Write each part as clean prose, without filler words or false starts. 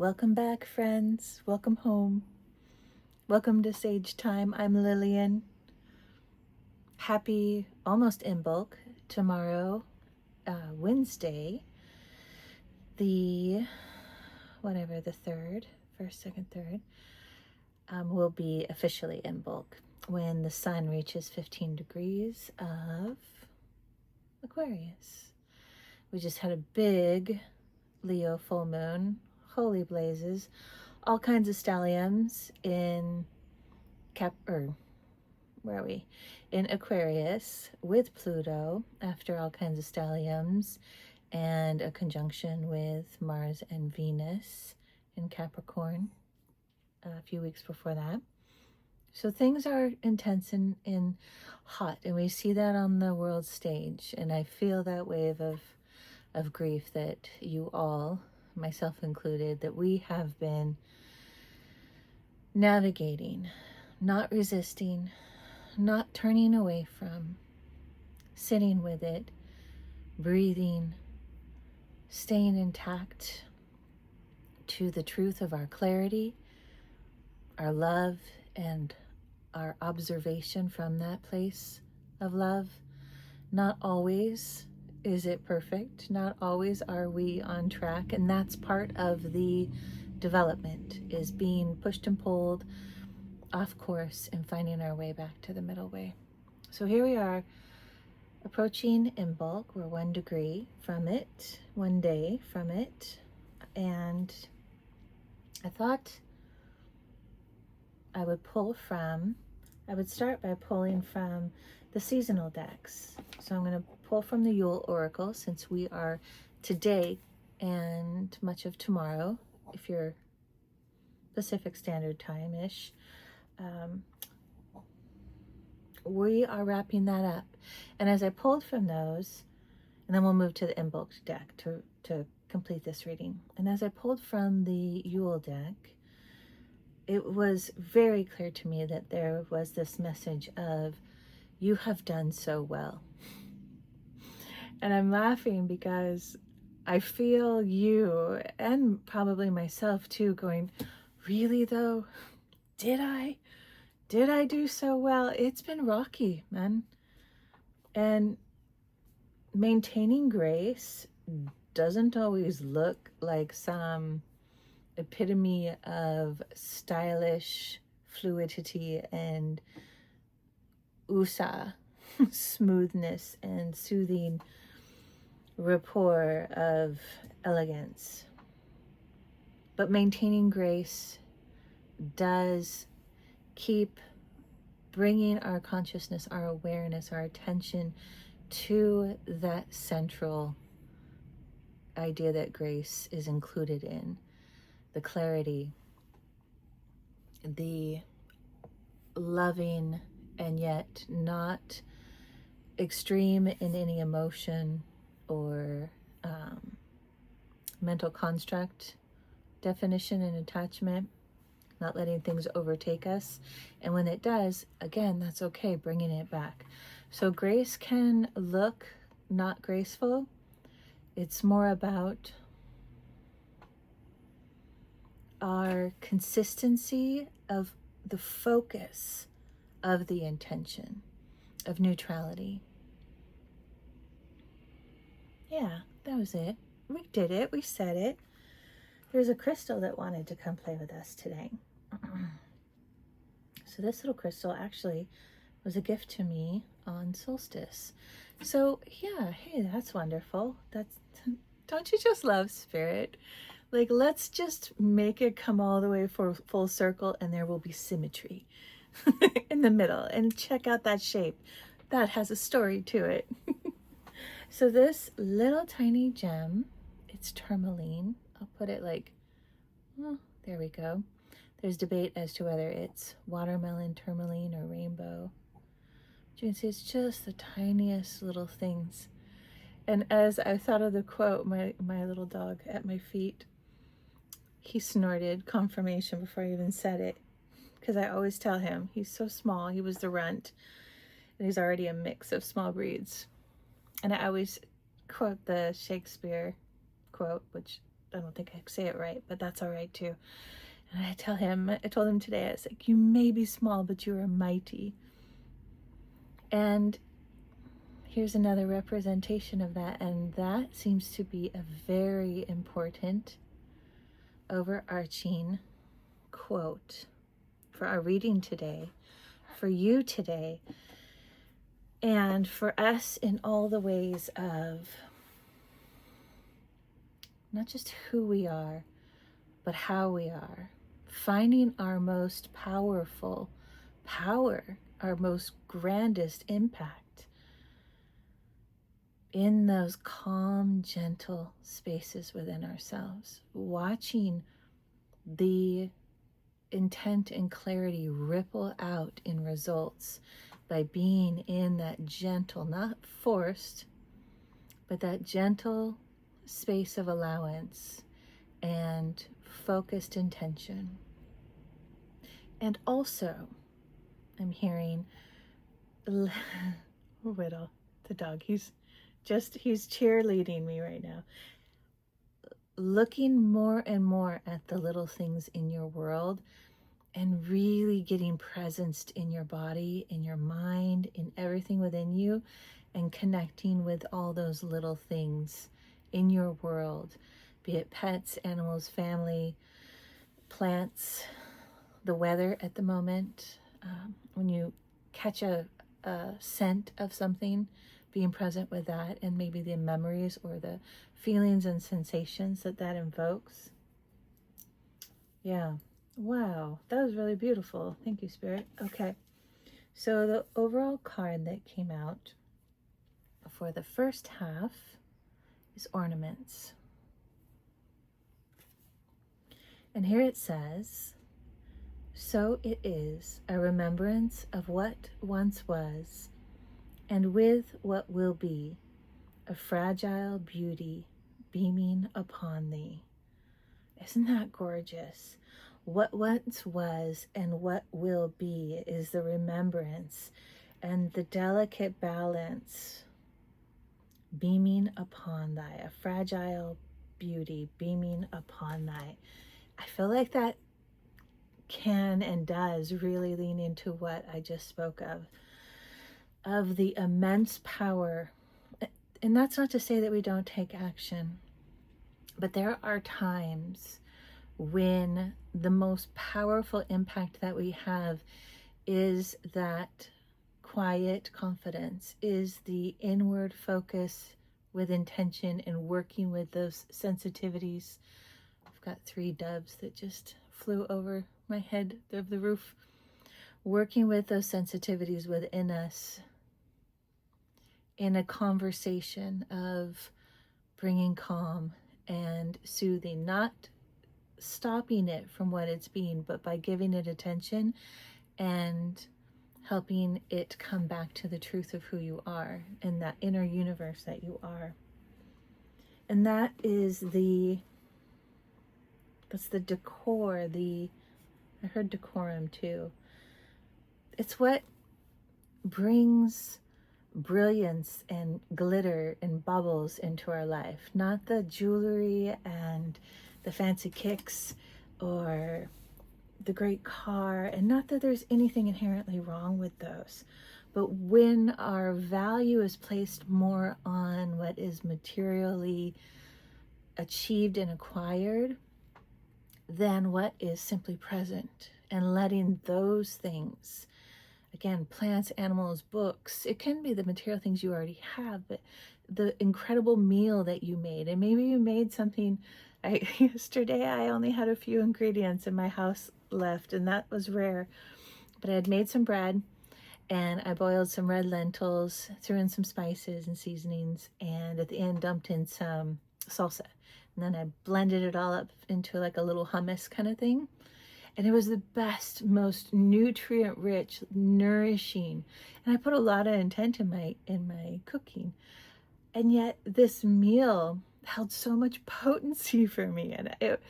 Welcome back, friends. Welcome home. Welcome to Sage Thyme. I'm Lillian. Happy almost Imbolc. Tomorrow, Wednesday, the 3rd, 1st, 2nd, 3rd, will be officially Imbolc when the sun reaches 15 degrees of Aquarius. We just had a big Leo full moon. Holy blazes. All kinds of stelliums in in Aquarius with Pluto after all kinds of stelliums, and a conjunction with Mars and Venus in Capricorn a few weeks before that. So things are intense and hot, and we see that on the world stage. And I feel that wave of grief that you all, myself included, that we have been navigating, not resisting, not turning away from, sitting with it, breathing, staying intact to the truth of our clarity, our love, and our observation from that place of love. Not always is it perfect. Not always are we on track. And that's part of the development, is being pushed and pulled off course and finding our way back to the middle way. So here we are approaching Imbolc. We're 1 degree from it, 1 day from it. And I thought I would start by pulling from the seasonal decks. So I'm going to pull from the Yule Oracle, since we are today and much of tomorrow, if you're Pacific Standard Time-ish, we are wrapping that up. And as I pulled from those, and then we'll move to the Imbolc deck to complete this reading. And as I pulled from the Yule deck, it was very clear to me that there was this message of, you have done so well. And I'm laughing because I feel you, and probably myself too, going, really though? Did I do so well? It's been rocky, man. And maintaining grace doesn't always look like some epitome of stylish fluidity and USA, smoothness and soothing rapport of elegance. But maintaining grace does keep bringing our consciousness, our awareness, our attention to that central idea that grace is included in. The clarity, the loving and yet not extreme in any emotion or mental construct definition and attachment, not letting things overtake us. And when it does, again, that's okay, bringing it back. So grace can look not graceful. It's more about our consistency of the focus of the intention, of neutrality. Yeah, that was it. We did it. We said it. There's a crystal that wanted to come play with us today. So this little crystal actually was a gift to me on solstice. So yeah, hey, that's wonderful. Don't you just love spirit? Like, let's just make it come all the way for full circle, and there will be symmetry in the middle. And check out that shape. That has a story to it. So this little tiny gem, it's tourmaline. I'll put it like, oh, there we go. There's debate as to whether it's watermelon, tourmaline, or rainbow. But you can see it's just the tiniest little things. And as I thought of the quote, my little dog at my feet, he snorted confirmation before I even said it. Because I always tell him, he's so small, he was the runt, and he's already a mix of small breeds. And I always quote the Shakespeare quote, which don't think I say it right, but that's all right too. And I told him today, I was like, you may be small, but you are mighty. And here's another representation of that. And that seems to be a very important overarching quote for our reading today, for you today, and for us in all the ways of not just who we are, but how we are, finding our most powerful power, our most grandest impact in those calm, gentle spaces within ourselves, watching the intent and clarity ripple out in results by being in that gentle, not forced, but that gentle space of allowance and focused intention. And also, I'm hearing Whittle, the dog, he's cheerleading me right now. Looking more and more at the little things in your world and really getting presenced in your body, in your mind, in everything within you, and connecting with all those little things in your world, be it pets, animals, family, plants, the weather at the moment. When you catch a scent of something, being present with that, and maybe the memories or the feelings and sensations that invokes. Yeah. Wow, that was really beautiful. Thank you, Spirit. Okay, so the overall card that came out for the first half is ornaments. And here it says, so it is a remembrance of what once was, and with what will be, a fragile beauty beaming upon thee. Isn't that gorgeous? What once was and what will be is the remembrance and the delicate balance beaming upon thy, a fragile beauty beaming upon thy. I feel like that can and does really lean into what I just spoke of the immense power. And that's not to say that we don't take action, but there are times when the most powerful impact that we have is that quiet confidence, is the inward focus with intention and working with those sensitivities. I've got 3 doves that just flew over my head of the roof. Working with those sensitivities within us in a conversation of bringing calm and soothing, not stopping it from what it's being, but by giving it attention and helping it come back to the truth of who you are and that inner universe that you are. And that is that's the decor, I heard decorum too. It's what brings brilliance and glitter and bubbles into our life, not the jewelry and the fancy kicks or the great car. And not that there's anything inherently wrong with those, but when our value is placed more on what is materially achieved and acquired than what is simply present, and letting those things, again, plants, animals, books, it can be the material things you already have, but the incredible meal that you made. And maybe you made something. Yesterday I only had a few ingredients in my house left, and that was rare, but I had made some bread and I boiled some red lentils, threw in some spices and seasonings, and at the end dumped in some salsa, and then I blended it all up into like a little hummus kind of thing. And it was the best, most nutrient rich, nourishing. And I put a lot of intent in my cooking. And yet this meal held so much potency for me. And it,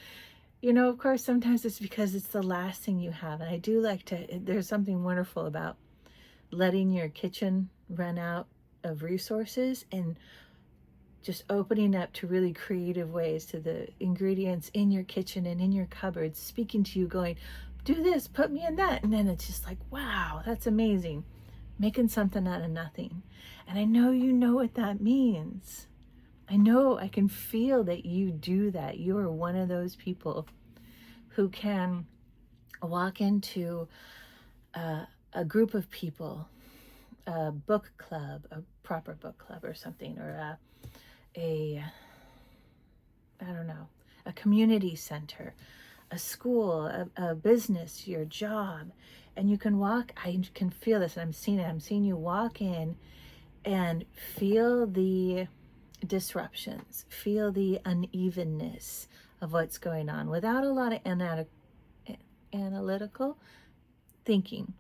of course, sometimes it's because it's the last thing you have. And I do like there's something wonderful about letting your kitchen run out of resources and just opening up to really creative ways, to the ingredients in your kitchen and in your cupboards, speaking to you, going, do this, put me in that. And then it's just like, wow, that's amazing. Making something out of nothing. And I know you know what that means. I know, I can feel that you do that. You are one of those people who can walk into a group of people, a book club, a proper book club or something, or a I don't know, a community center, a school, a business, your job, and you can walk, I can feel this, and I'm seeing you walk in and feel the disruptions, feel the unevenness of what's going on without a lot of analytical thinking.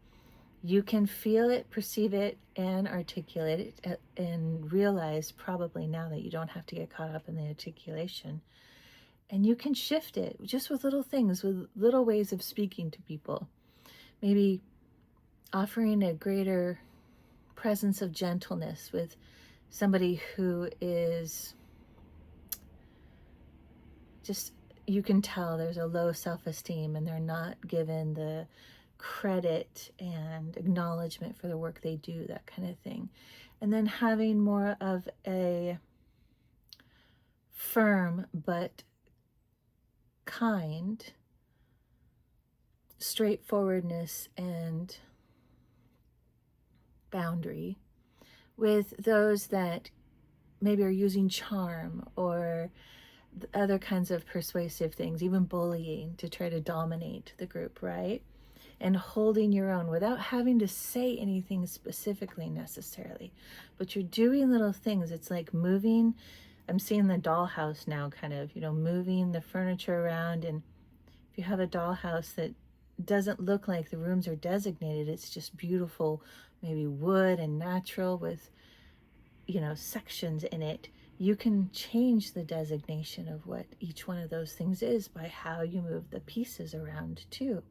You can feel it, perceive it, and articulate it, and realize probably now that you don't have to get caught up in the articulation. And you can shift it just with little things, with little ways of speaking to people. Maybe offering a greater presence of gentleness with somebody who is just, you can tell there's a low self-esteem and they're not given the credit and acknowledgement for the work they do, that kind of thing. And then having more of a firm but kind straightforwardness and boundary with those that maybe are using charm or other kinds of persuasive things, even bullying, to try to dominate the group, right? And holding your own without having to say anything specifically necessarily. But you're doing little things. It's like moving, I'm seeing the dollhouse now, kind of, moving the furniture around. And if you have a dollhouse that doesn't look like the rooms are designated, it's just beautiful, maybe wood and natural with, sections in it. You can change the designation of what each one of those things is by how you move the pieces around too.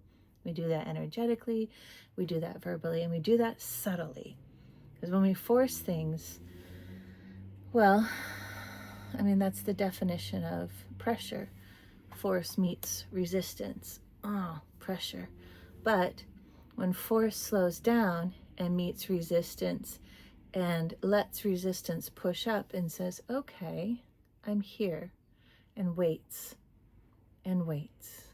We do that energetically, we do that verbally, and we do that subtly. Because when we force things, well, that's the definition of pressure. Force meets resistance. Pressure. But when force slows down and meets resistance and lets resistance push up and says, okay, I'm here, and waits and waits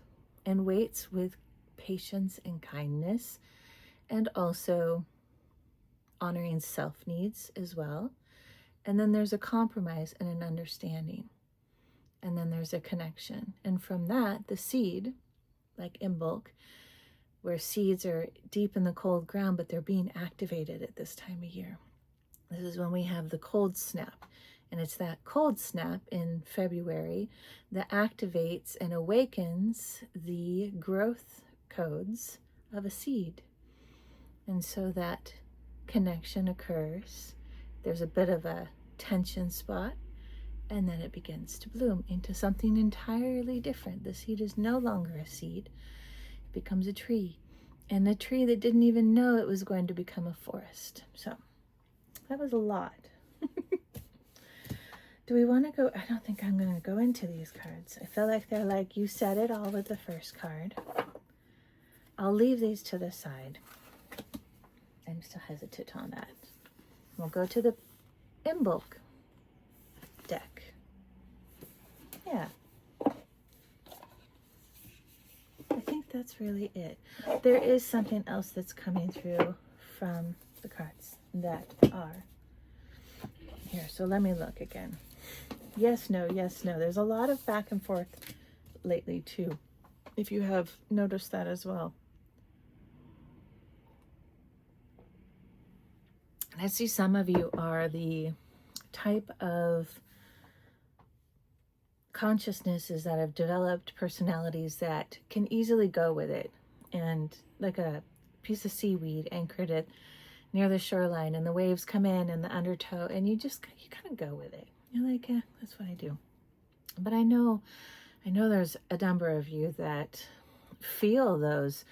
and waits with patience and kindness, and also honoring self needs as well. And then there's a compromise and an understanding. And then there's a connection. And from that, the seed, like Imbolc, where seeds are deep in the cold ground, but they're being activated at this time of year. This is when we have the cold snap. And it's that cold snap in February that activates and awakens the growth codes of a seed. And so that connection occurs. There's a bit of a tension spot, and then it begins to bloom into something entirely different. The seed is no longer a seed. It becomes a tree, and a tree that didn't even know it was going to become a forest. So that was a lot. Do we want to go? I don't think I'm going to go into these cards. I feel like they're like, you said it all with the first card. I'll leave these to the side. I'm still hesitant on that. We'll go to the Imbolc deck. Yeah. I think that's really it. There is something else that's coming through from the cards that are here. So let me look again. Yes, no, yes, no. There's a lot of back and forth lately too, if you have noticed that as well. And I see some of you are the type of consciousnesses that have developed personalities that can easily go with it, and like a piece of seaweed anchored it near the shoreline, and the waves come in and the undertow, and you kind of go with it. You're like, that's what I do. But I know there's a number of you that feel those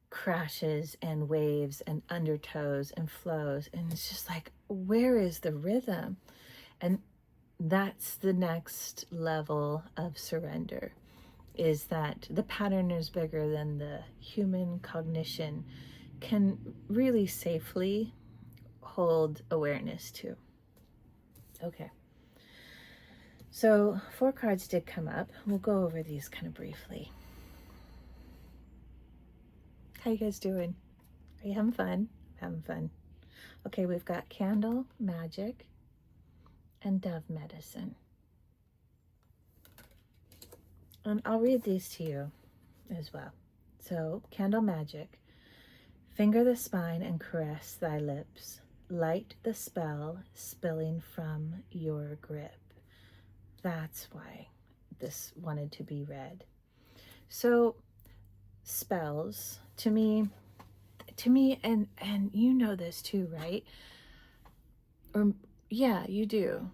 crashes and waves and undertows and flows, and it's just like, where is the rhythm? And that's the next level of surrender, is that the pattern is bigger than the human cognition can really safely hold awareness to. Okay. So 4 cards did come up. We'll go over these kind of briefly. How you guys doing? Are you having fun? Having fun. Okay, we've got Candle, Magic, and Dove Medicine. And I'll read these to you as well. So, Candle Magic. Finger the spine and caress thy lips. Light the spell spilling from your grip. That's why this wanted to be read. So, spells, to me, and you know this too, right? Or yeah, you do.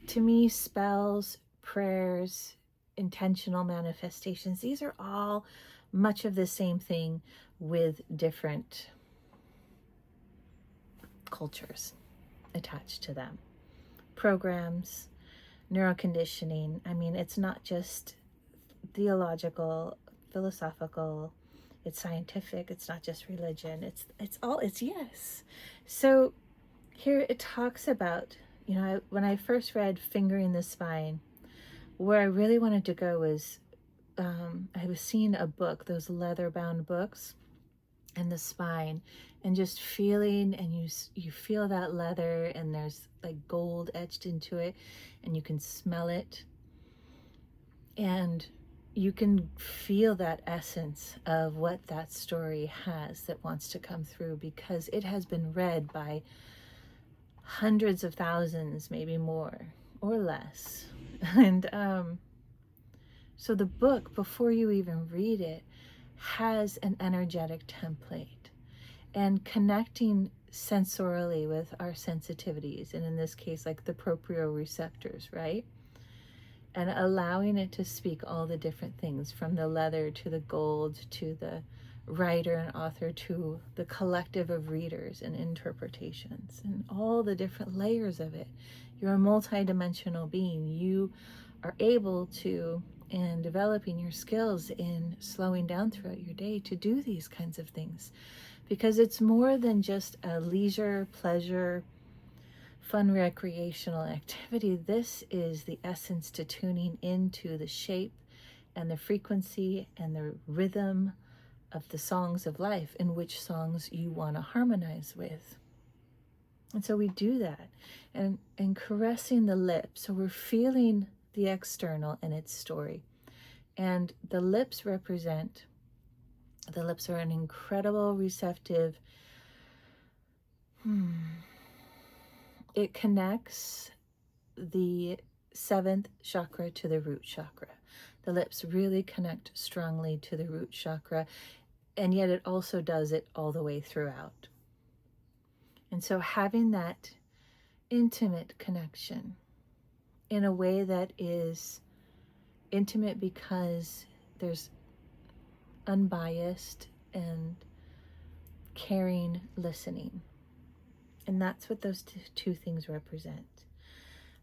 To me, spells, prayers, intentional manifestations, these are all much of the same thing with different cultures attached to them. Programs, neuroconditioning. I mean, it's not just theological, philosophical, it's scientific, it's not just religion, it's yes. So here it talks about, you know, when I first read Fingering the Spine, where I really wanted to go was, I was seeing a book, those leather bound books, and the spine, and just feeling, and you feel that leather, and there's like gold etched into it, and you can smell it, and you can feel that essence of what that story has that wants to come through, because it has been read by hundreds of thousands, maybe more or less. And so the book, before you even read it, has an energetic template, and connecting sensorially with our sensitivities, and in this case, like the proprioceptors, right? And allowing it to speak all the different things, from the leather to the gold to the writer and author to the collective of readers and interpretations, and all the different layers of it. You're a multidimensional being. You are able to, in developing your skills in slowing down throughout your day, to do these kinds of things, because it's more than just a leisure, pleasure, fun recreational activity. This is the essence to tuning into the shape and the frequency and the rhythm of the songs of life, and which songs you want to harmonize with. And so we do that, and caressing the lips. So we're feeling the external and its story. And the lips are an incredible receptive. It connects the 7th chakra to the root chakra. The lips really connect strongly to the root chakra, and yet it also does it all the way throughout. And so having that intimate connection in a way that is intimate because there's unbiased and caring listening. And that's what those two things represent.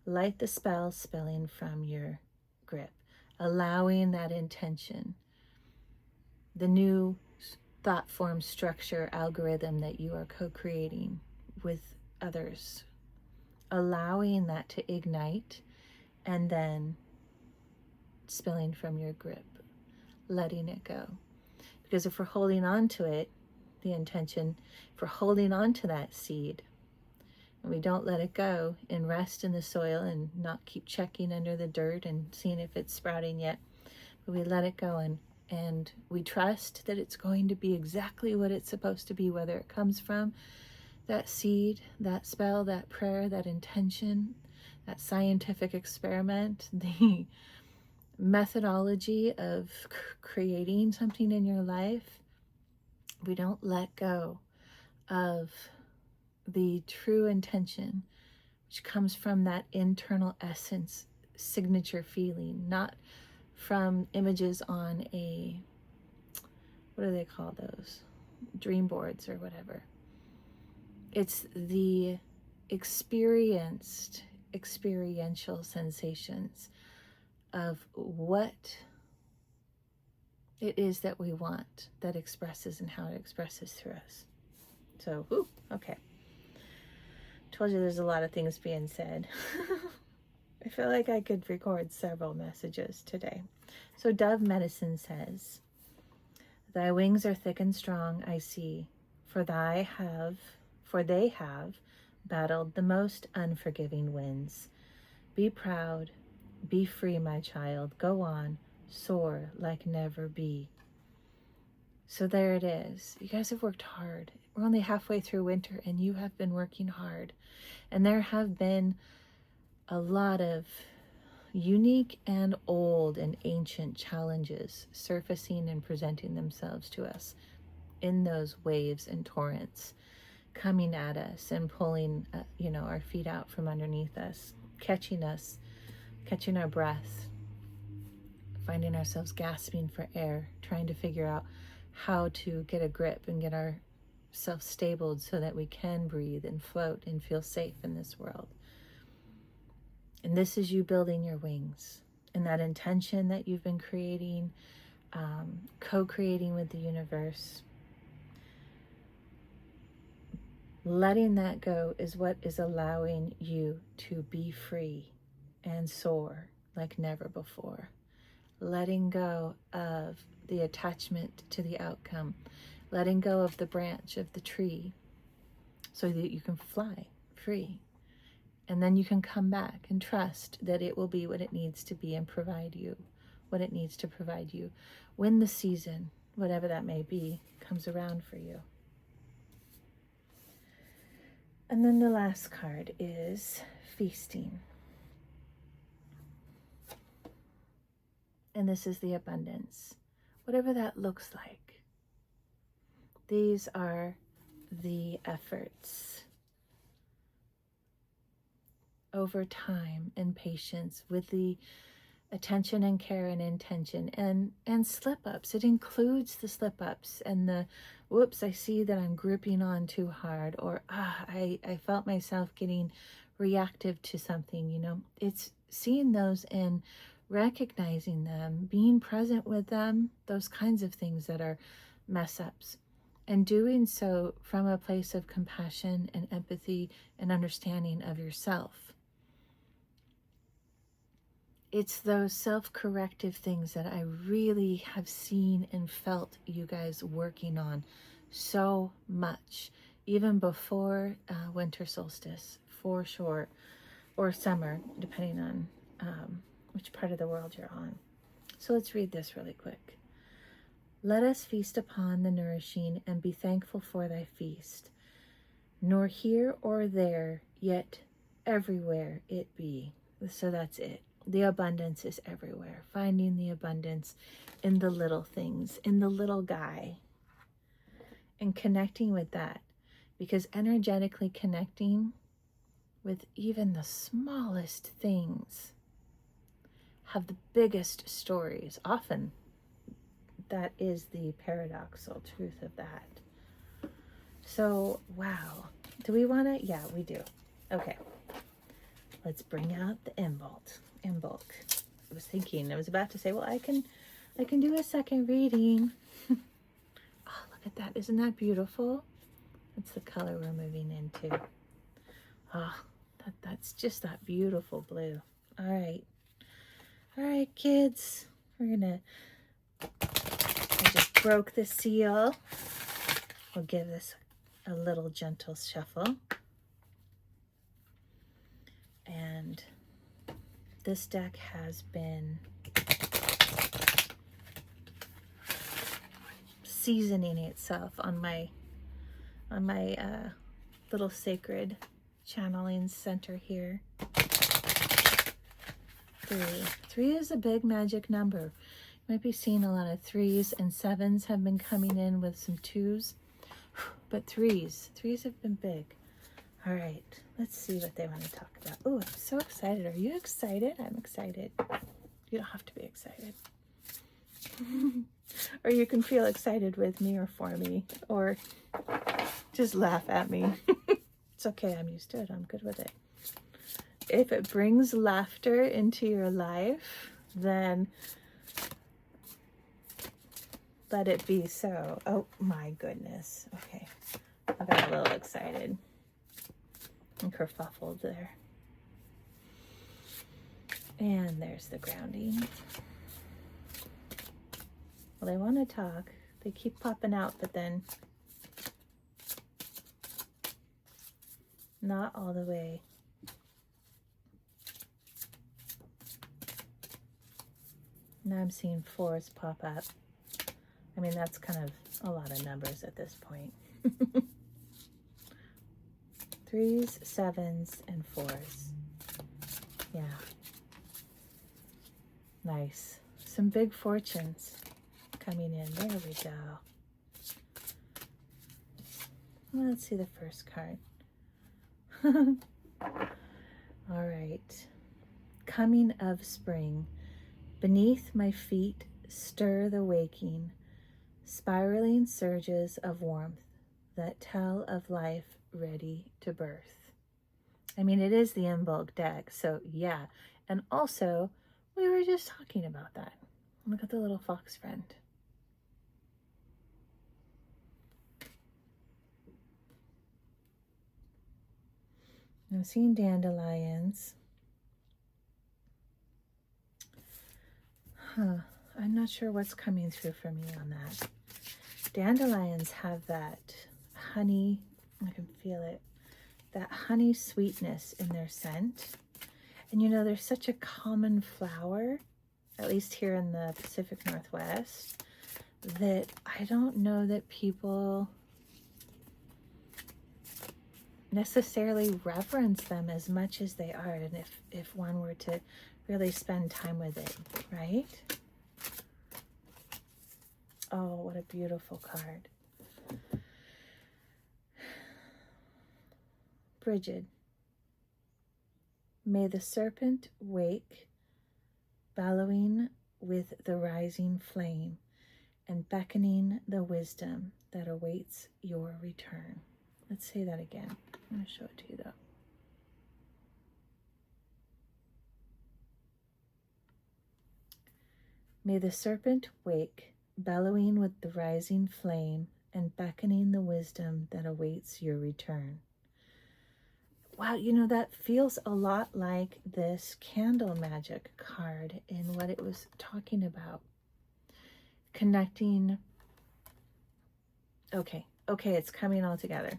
Light the spell spilling from your grip, allowing that intention, the new thought form, structure, algorithm that you are co-creating with others, allowing that to ignite, and then spilling from your grip, letting it go. Because if we're holding on to it, the intention, if we're holding on to that seed, and we don't let it go and rest in the soil and not keep checking under the dirt and seeing if it's sprouting yet, but we let it go, and we trust that it's going to be exactly what it's supposed to be, whether it comes from that seed, that spell, that prayer, that intention, that scientific experiment, the methodology of creating something in your life. We don't let go of the true intention, which comes from that internal essence, signature feeling, not from images on a, what do they call those? Dream boards or whatever. It's the experienced experiential sensations of what it is that we want that expresses and how it expresses through us. So, okay. Told you there's a lot of things being said. I feel like I could record several messages today. So Dove Medicine says, thy wings are thick and strong, I see, for they have battled the most unforgiving winds. Be proud, be free, my child, go on, soar like never be. So there it is. You guys have worked hard. We're only halfway through winter and you have been working hard. And there have been a lot of unique and old and ancient challenges surfacing and presenting themselves to us in those waves and torrents, coming at us and pulling, our feet out from underneath us, catching our breath, finding ourselves gasping for air, trying to figure out how to get a grip and get ourselves stabled so that we can breathe and float and feel safe in this world. And this is you building your wings, and that intention that you've been creating, co-creating with the universe. Letting that go is what is allowing you to be free and soar like never before. Letting go of the attachment to the outcome, letting go of the branch of the tree so that you can fly free. And then you can come back and trust that it will be what it needs to be and provide you what it needs to provide you when the season, whatever that may be, comes around for you. And then the last card is feasting. And this is the abundance, whatever that looks like. These are the efforts over time and patience with the attention and care and intention and slip-ups. It includes the slip-ups and the whoops, I see that I'm gripping on too hard, or I felt myself getting reactive to something. It's seeing those and recognizing them, being present with them, those kinds of things that are mess-ups, and doing so from a place of compassion and empathy and understanding of yourself. It's those self-corrective things that I really have seen and felt you guys working on so much, even before winter solstice, for sure, or summer, depending on which part of the world you're on. So let's read this really quick. Let us feast upon the nourishing and be thankful for thy feast, nor here or there, yet everywhere it be. So that's it. The abundance is everywhere. Finding the abundance in the little things, in the little guy, and connecting with that. Because energetically connecting with even the smallest things have the biggest stories. Often that is the paradoxical truth of that. So, wow. Do we want to? Yeah, we do. Okay. Let's bring out the Imbolc. I was about to say, well, I can do a second reading. Oh, look at that. Isn't that beautiful? That's the color we're moving into. Oh, that's just that beautiful blue. All right, kids. I just broke the seal. We'll give this a little gentle shuffle. And this deck has been seasoning itself on my little sacred channeling center here. Three is a big magic number. You might be seeing a lot of 3s, and 7s have been coming in with some 2s, but 3s have been big. All right, let's see what they want to talk about. Oh, I'm so excited. Are you excited? I'm excited. You don't have to be excited. Or you can feel excited with me or for me, or just laugh at me. It's okay. I'm used to it. I'm good with it. if it brings laughter into your life, then let it be so. Oh my goodness. Okay. I got a little excited and kerfuffled there. And there's the grounding. Well, they want to talk. They keep popping out, but then not all the way. Now I'm seeing 4s pop up. I mean, that's kind of a lot of numbers at this point. 3s, 7s, and 4s. Yeah. Nice. Some big fortunes coming in. There we go. Well, let's see the first card. All right. Coming of spring. Beneath my feet stir the waking, spiraling surges of warmth that tell of life ready to birth. I mean, it is the Imbolc deck, so yeah. And also, we were just talking about that. Look at the little fox friend. I'm seeing dandelions. I'm not sure what's coming through for me on that. Dandelions have that honey, I can feel it, that honey sweetness in their scent. And you know, there's such a common flower, at least here in the Pacific Northwest, that I don't know that people necessarily reverence them as much as they are, and if one were to really spend time with it, right? Oh, what a beautiful card. Brigid. May the serpent wake, bellowing with the rising flame and beckoning the wisdom that awaits your return. Let's say that again. I'm going to show it to you though. May the serpent wake, bellowing with the rising flame and beckoning the wisdom that awaits your return. Wow, you know, that feels a lot like this candle magic card in what it was talking about. Connecting. Okay, it's coming all together.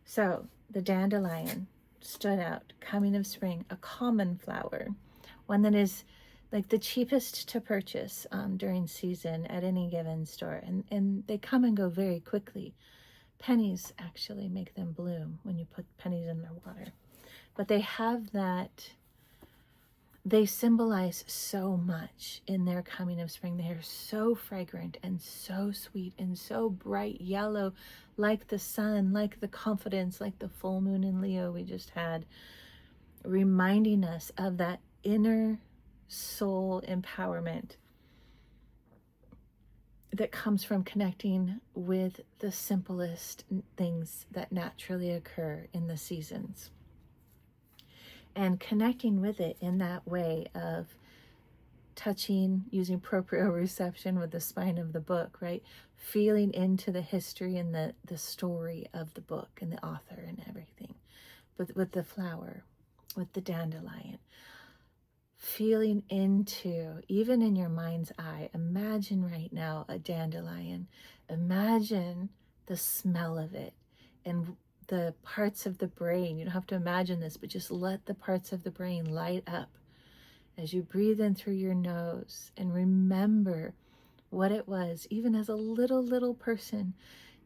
So the dandelion stood out, coming of spring, a common flower, one that is like the cheapest to purchase during season at any given store. And they come and go very quickly. Pennies actually make them bloom when you put pennies in their water. But they have that, they symbolize so much in their coming of spring. They are so fragrant and so sweet and so bright yellow, like the sun, like the confidence, like the full moon in Leo we just had, reminding us of that inner soul empowerment that comes from connecting with the simplest things that naturally occur in the seasons. And connecting with it in that way of touching, using proprioception with the spine of the book, right? Feeling into the history and the story of the book and the author and everything. But with the flower, with the dandelion. Feeling into, even in your mind's eye, imagine right now a dandelion. Imagine the smell of it and the parts of the brain. You don't have to imagine this, but just let the parts of the brain light up as you breathe in through your nose and remember what it was, even as a little person,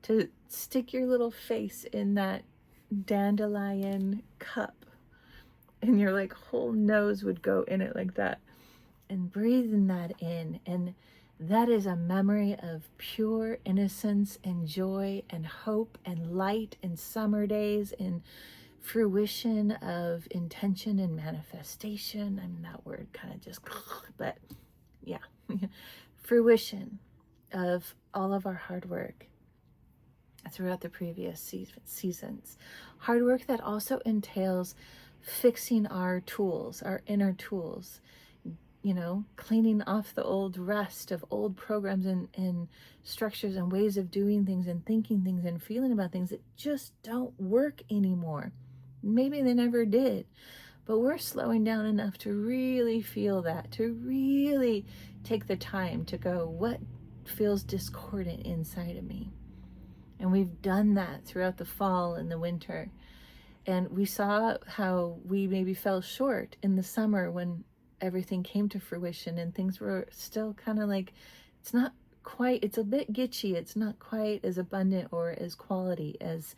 to stick your little face in that dandelion cup. And your like whole nose would go in it like that, and breathing that in. And that is a memory of pure innocence and joy and hope and light in summer days, and fruition of intention and manifestation. I mean, that word kind of just, but yeah, fruition of all of our hard work throughout the previous seasons. Hard work that also entails fixing our tools, our inner tools, you know, cleaning off the old rust of old programs and structures and ways of doing things and thinking things and feeling about things that just don't work anymore. Maybe they never did, but we're slowing down enough to really feel that, to really take the time to go, what feels discordant inside of me? And we've done that throughout the fall and the winter. And we saw how we maybe fell short in the summer when everything came to fruition and things were still kind of like, it's not quite, it's a bit gitchy. It's not quite as abundant or as quality as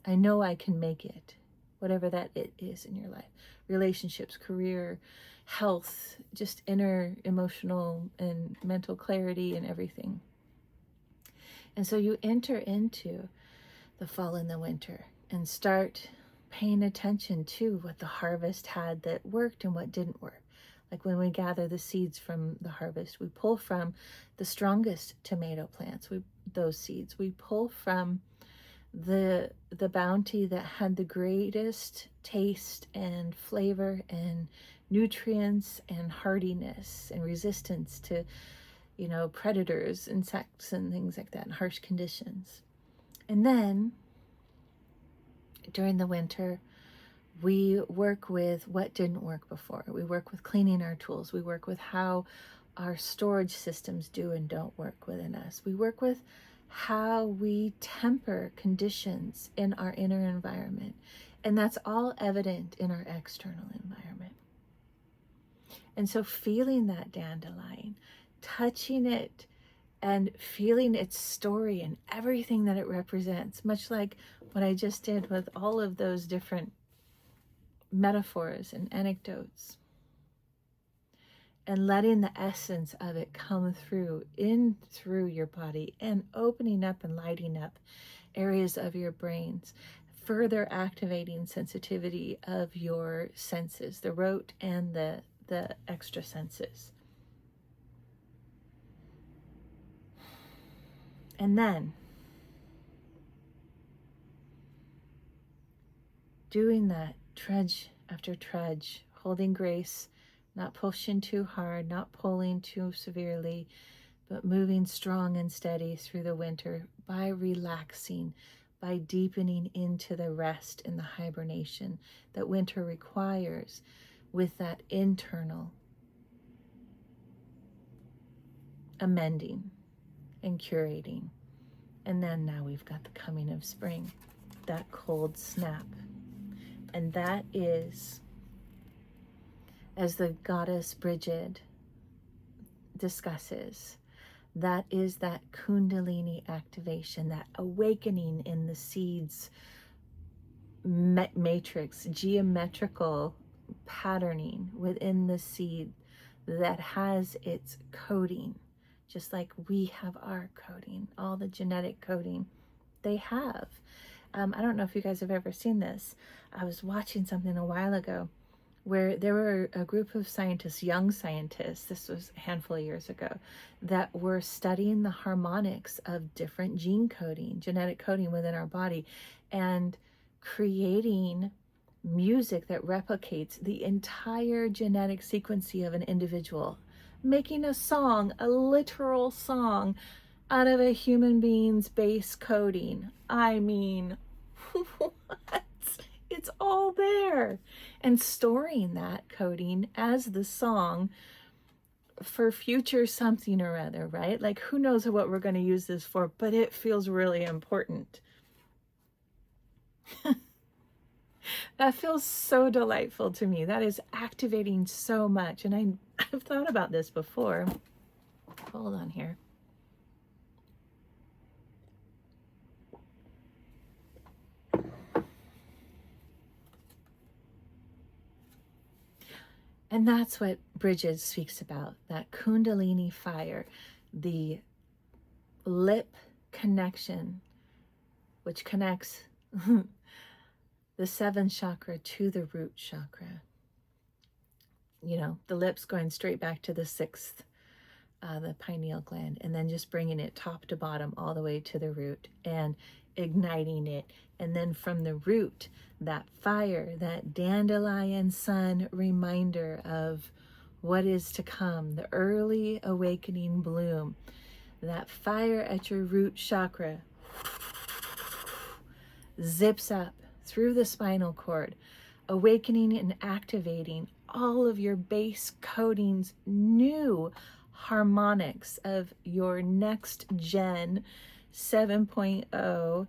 I know I can make it, whatever that it is in your life. Relationships, career, health, just inner emotional and mental clarity and everything. And so you enter into the fall and the winter and start paying attention to what the harvest had that worked and what didn't work. Like when we gather the seeds from the harvest, we pull from the strongest tomato plants, those seeds. We pull from the bounty that had the greatest taste and flavor and nutrients and hardiness and resistance to, you know, predators, insects and things like that, and harsh conditions. And then during the winter, we work with what didn't work before. We work with cleaning our tools. We work with how our storage systems do and don't work within us. We work with how we temper conditions in our inner environment. And that's all evident in our external environment. And so feeling that dandelion, touching it, and feeling its story and everything that it represents, much like what I just did with all of those different metaphors and anecdotes, and letting the essence of it come through your body and opening up and lighting up areas of your brains, further activating sensitivity of your senses, the rote and the extra senses. And then doing that trudge after trudge, holding grace, not pushing too hard, not pulling too severely, but moving strong and steady through the winter by relaxing, by deepening into the rest and the hibernation that winter requires, with that internal amending and curating. And then now we've got the coming of spring, that cold snap. And that is, as the goddess Bridget discusses, that is that Kundalini activation, that awakening in the seeds matrix, geometrical patterning within the seed that has its coding, just like we have our coding, all the genetic coding they have. I don't know if you guys have ever seen this. I was watching something a while ago where there were a group of scientists, young scientists, this was a handful of years ago, that were studying the harmonics of different gene coding, genetic coding within our body, and creating music that replicates the entire genetic sequencing of an individual, making a song, a literal song, out of a human being's base coding. I mean, what? It's all there. And storing that coding as the song for future something or other, right? Like, who knows what we're going to use this for, but it feels really important. That feels so delightful to me. That is activating so much. And I've thought about this before. Hold on here. And that's what Bridget speaks about, that Kundalini fire, the lip connection, which connects the seventh chakra to the root chakra. You know, the lips going straight back to the sixth the pineal gland, and then just bringing it top to bottom all the way to the root and igniting it. And then from the root, that fire, that dandelion sun reminder of what is to come, the early awakening bloom, that fire at your root chakra zips up through the spinal cord, awakening and activating all of your base coding's new harmonics of your next gen 7.0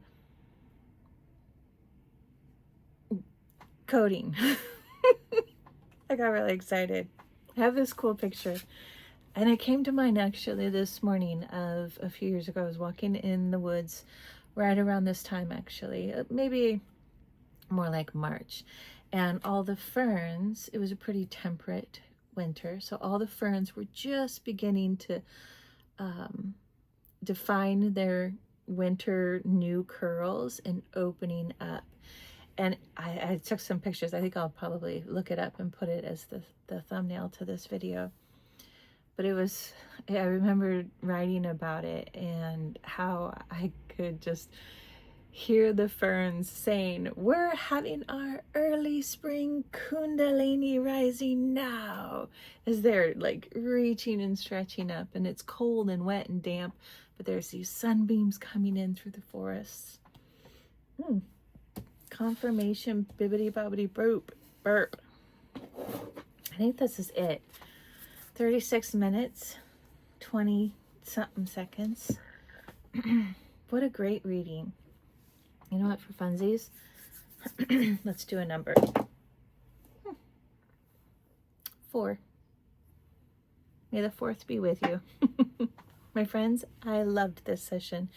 coding. I got really excited. I have this cool picture, and it came to mind actually this morning of a few years ago. I was walking in the woods right around this time, actually, maybe more like March, and all the ferns, it was a pretty temperate winter, so all the ferns were just beginning to define their winter new curls and opening up. And I took some pictures. I think I'll probably look it up and put it as the thumbnail to this video. But it was, I remember writing about it and how I could just hear the ferns saying, we're having our early spring kundalini rising now, as they're like reaching and stretching up, and it's cold and wet and damp, but there's these sunbeams coming in through the forests. Confirmation, bibbity bobbity burp. I think this is it. 36 minutes, 20 something seconds. What a great reading. You know what, for funsies, let's do a number. 4. May the 4th be with you. My friends, I loved this session.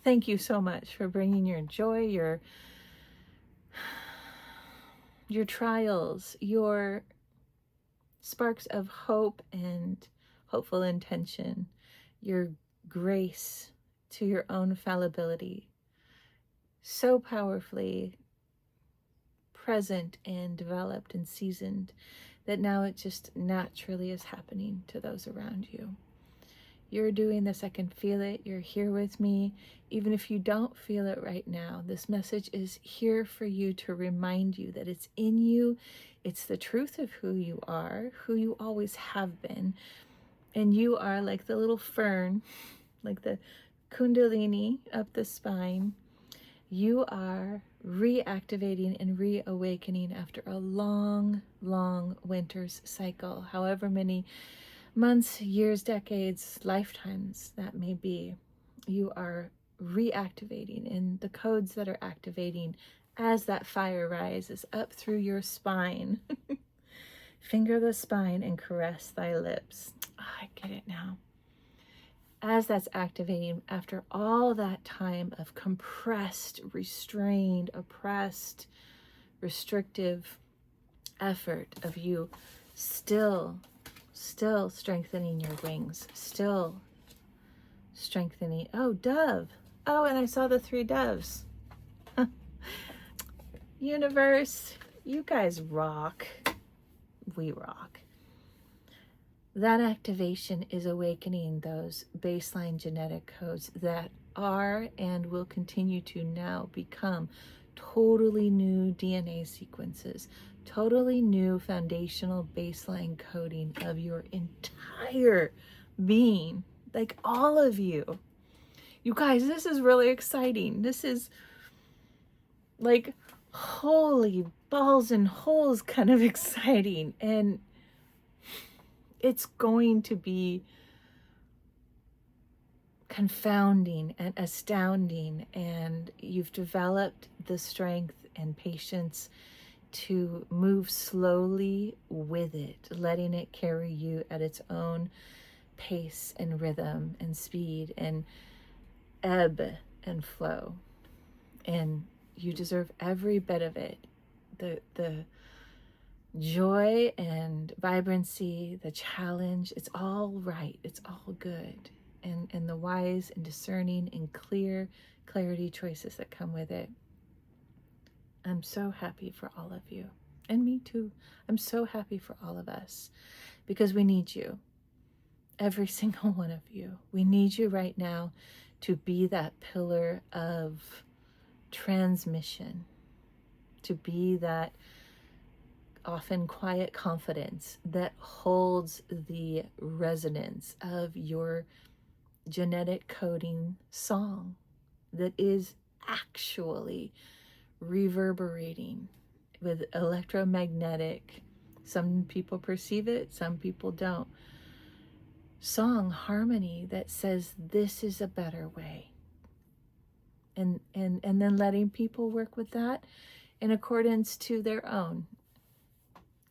Thank you so much for bringing your joy, your trials, your sparks of hope and hopeful intention, your grace to your own fallibility, so powerfully present and developed and seasoned that now it just naturally is happening to those around you. You're doing this, I can feel it. You're here with me. Even if you don't feel it right now, this message is here for you to remind you that it's in you. It's the truth of who you are, who you always have been. And you are like the little fern, like the kundalini up the spine. You are reactivating and reawakening after a long, long winter's cycle, however many months, years, decades, lifetimes that may be. You are reactivating, and the codes that are activating as that fire rises up through your spine. Finger the spine and caress thy lips. Oh, I get it now. As that's activating after all that time of compressed, restrained, oppressed, restrictive effort of you still strengthening your wings, still strengthening. Oh, dove. Oh, and I saw the 3 doves. Universe, you guys rock. We rock. That activation is awakening those baseline genetic codes that are and will continue to now become totally new DNA sequences, totally new foundational baseline coding of your entire being, like all of you. You guys, this is really exciting. This is like holy balls and holes kind of exciting, and it's going to be confounding and astounding, and you've developed the strength and patience to move slowly with it, letting it carry you at its own pace and rhythm and speed and ebb and flow. And you deserve every bit of it. The joy and vibrancy, the challenge, it's all right. It's all good. And the wise and discerning and clarity choices that come with it. I'm so happy for all of you. And me too. I'm so happy for all of us because we need you. every single one of you. We need you right now to be that pillar of transmission, to be that often quiet confidence that holds the resonance of your genetic coding song that is actually reverberating with electromagnetic, some people perceive it, some people don't, song harmony that says this is a better way. And then letting people work with that in accordance to their own,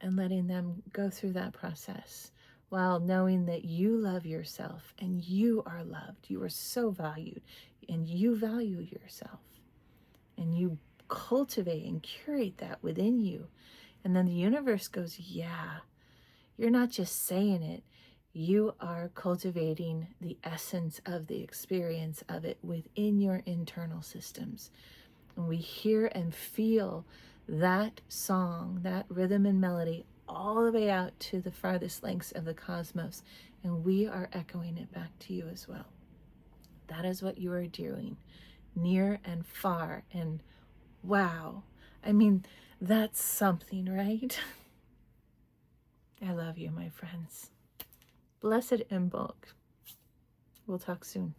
and letting them go through that process while knowing that you love yourself and you are loved. You are so valued and you value yourself, and you cultivate and curate that within you. And then the universe goes, yeah, you're not just saying it, you are cultivating the essence of the experience of it within your internal systems. And we hear and feel that song, that rhythm and melody, all the way out to the farthest lengths of the cosmos. And we are echoing it back to you as well. That is what you are doing, near and far. And wow, I mean, that's something, right? I love you, my friends. Blessed Imbolc. We'll talk soon.